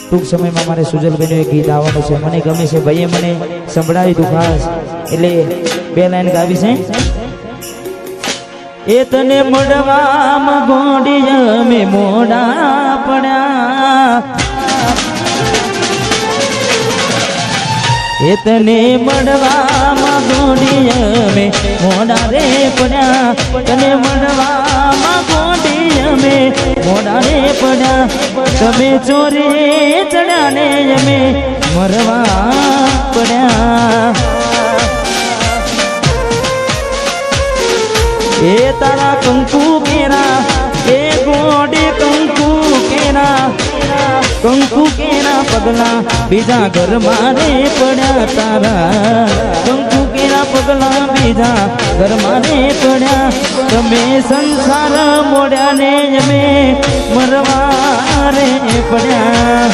ટૂંક સમયમાં મારે સુજલબેનનું એક ગીત આવવાનું છે, મને ગમે છે, ભાઈએ મને સંભળાવી તું ખાસ, એટલે 2 લાઈન ગાવી છે. એ તને મળવામાં ગોડી અમે મોડા પડ્યા, એ તને મળવામાં ગોડી અમે મોડા રે પડ્યા, તને મળવામાં ગોડી અમે મોડા રે પડ્યા, તમે ચોરી ચડ્યા ને અમે મરવા પડ્યા. એ તારા કંકુ કેરા, એ ગોડી કંકુ કેરા, કંકુ કેરા પગલા બીજા ઘર મારે પડ્યા, તારા કંકુ કેરા પગલા બીજા ઘર મારે પડ્યા, તમે સંસાર મોડ્યા ને અમે મરવા રે પડ્યા.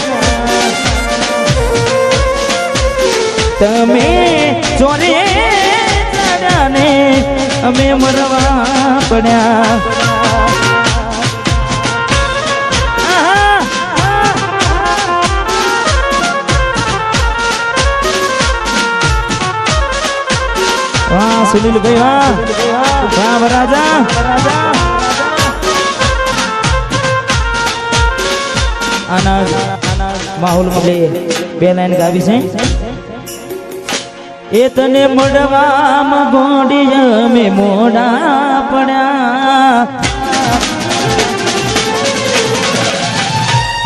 તમે ચોરે ચડ્યા ને અમે મરવા પડ્યા. વાહ સુનિલભાઈ, વાહ વાહ રાજા. આના માહોલમાં 2 લાઈન ગાવી છે. એ તને મળવામાં ગોડી અમે મોડા પડ્યા,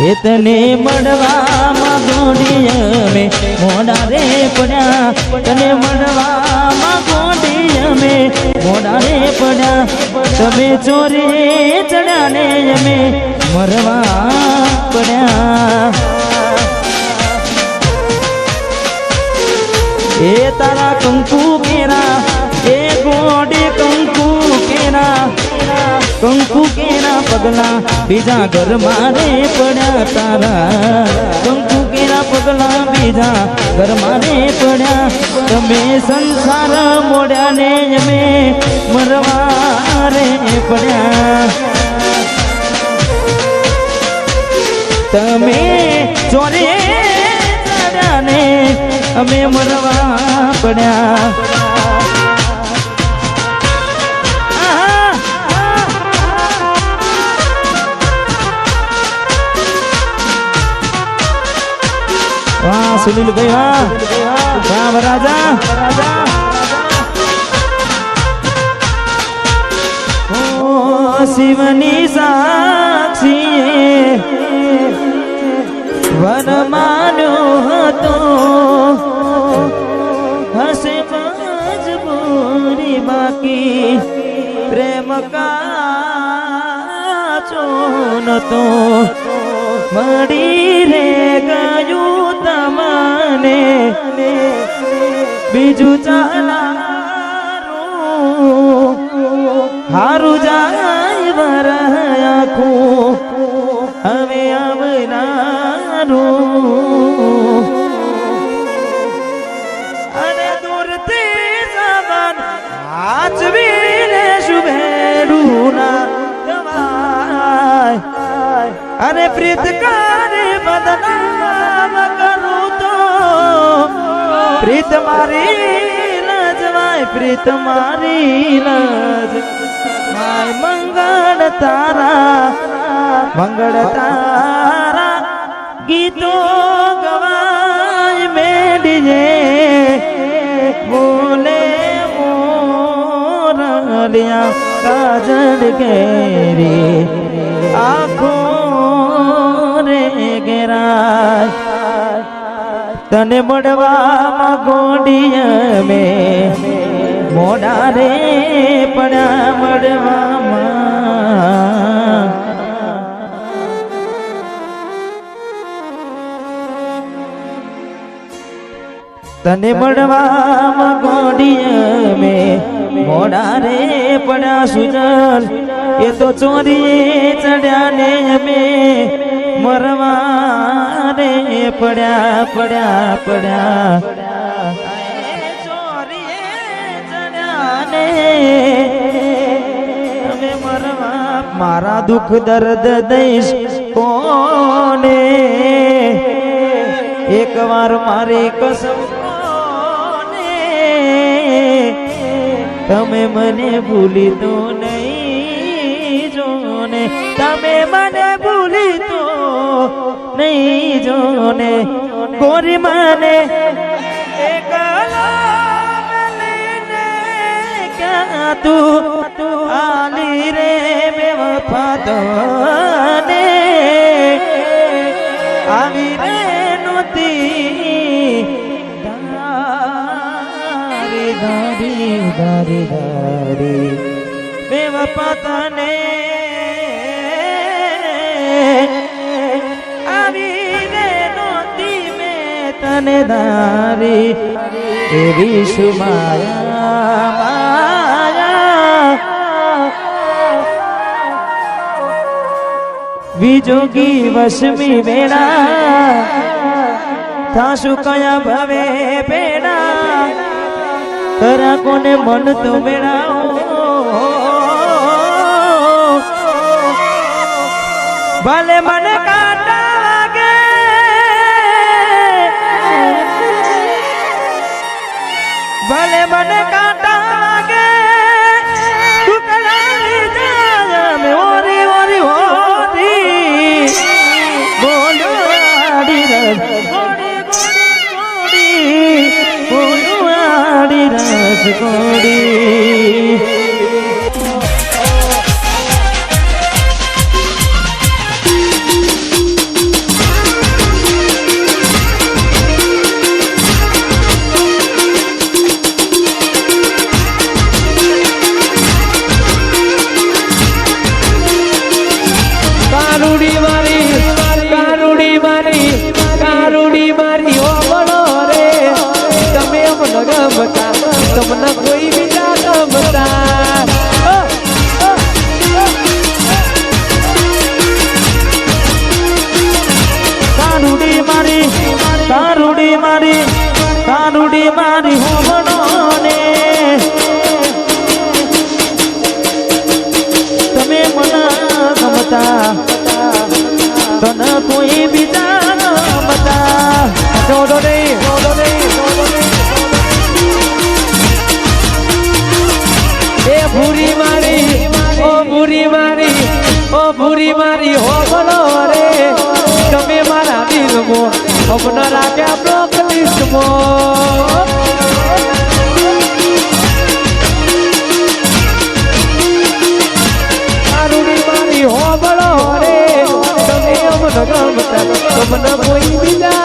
એ તને મળવામાં ગોડી અમે મોડા રે પડ્યા, તને મળવામાં ગોડી અમે મોડા રે પડ્યા, તમે ચોરી ચડ્યા ને અમે મરવા પડ્યા. એ તારા કંકુ કેરા, એ ગોડી કંકુ કેરા, કંકુ કેરા પગલા બીજા ઘર મારે પડ્યા, તારા કંકુ કેરા પગલા બીજા ઘર મારે પડ્યા, તમે સંસાર મોડ્યા ને અમે મરવા રે પડ્યા. તમે ચોરે ચડ્યા ને અમે મરવા પડ્યા. વાહ સુનિલભાઈ, વાહ વાહ રાજા. શિવની સાક્ષીએ વર માન્યો હતો, હસે મજબૂરી બાકી પ્રેમ કાચો નતો, મળી રે ગયું તમને બીજું ચાલારું, હારું જાય વર આખું હવે આવનારું, અને દૂરથી જવાન આચવીને શુભેરું ના જવાય, અને પ્રીત કરે બદનામ કરું તો પ્રીત મારી લજવાય, પ્રીત મારી લજવાય. મંગળ તારા ગીતો ગવાય મેડીએ, બોલે મોરલિયા કાજળ કેરી આખો રે ઘેરાય, તને મળવામાં ગોડી અમે મોડા રે પડ્યા, મળવામાં તને મળવામાં ગોડી અમે મોડા રે પડ્યા. સુજલ એ તો ચોરી ચડ્યા ને અમે મરવા રે પડ્યા પડ્યા પડ્યા. ચોરી ચડ્યા ને અમે મરવા, મારા દુઃખ દર્દ દઈશ કોને, એક વાર મારી કસમ તમે મને ભૂલી તો નહીં જોને તમે મને ભૂલી તો નહીં જોને ગોરી માને ક્યાં તું આલી રે બેવફા તને આવી રે નોતી દારી દારી દારી દારી બેવફા તને આવી રે નોતી મેં તને દારી એવી શુમાયા વિજોગી વસમી વેળા થાસુ કયા ભવે પેડા તરા કોને મન તો વેળાઓ ભલે મને કાંટા લાગે ભલે મને કાંટા લાગે ટુકડાની જાય મે ઓરી ઓરી ઓરી બોલવાડી રસ ગોડી ગોડી ગોડી બોલવાડી રસ ગોડી તમને કોઈ બીજા ગમતા કારુડી મારી કારુડી મારી કારુડી મારી હોમણો ને તમે મને ગમતા તને કોઈ બીજા ગમતા જોડો નહીં જોડો નહીં ભૂરી મારી ઓ ભૂરી મારી ઓ ભૂરી મારી હો બોલો રે તમે મારા દિલમો અપન રાખ્યા બ્લોક લિસ્ટમો કારુડી મારી હો બોલો રે તમે અમન ગમતા તમને કોઈ બીજા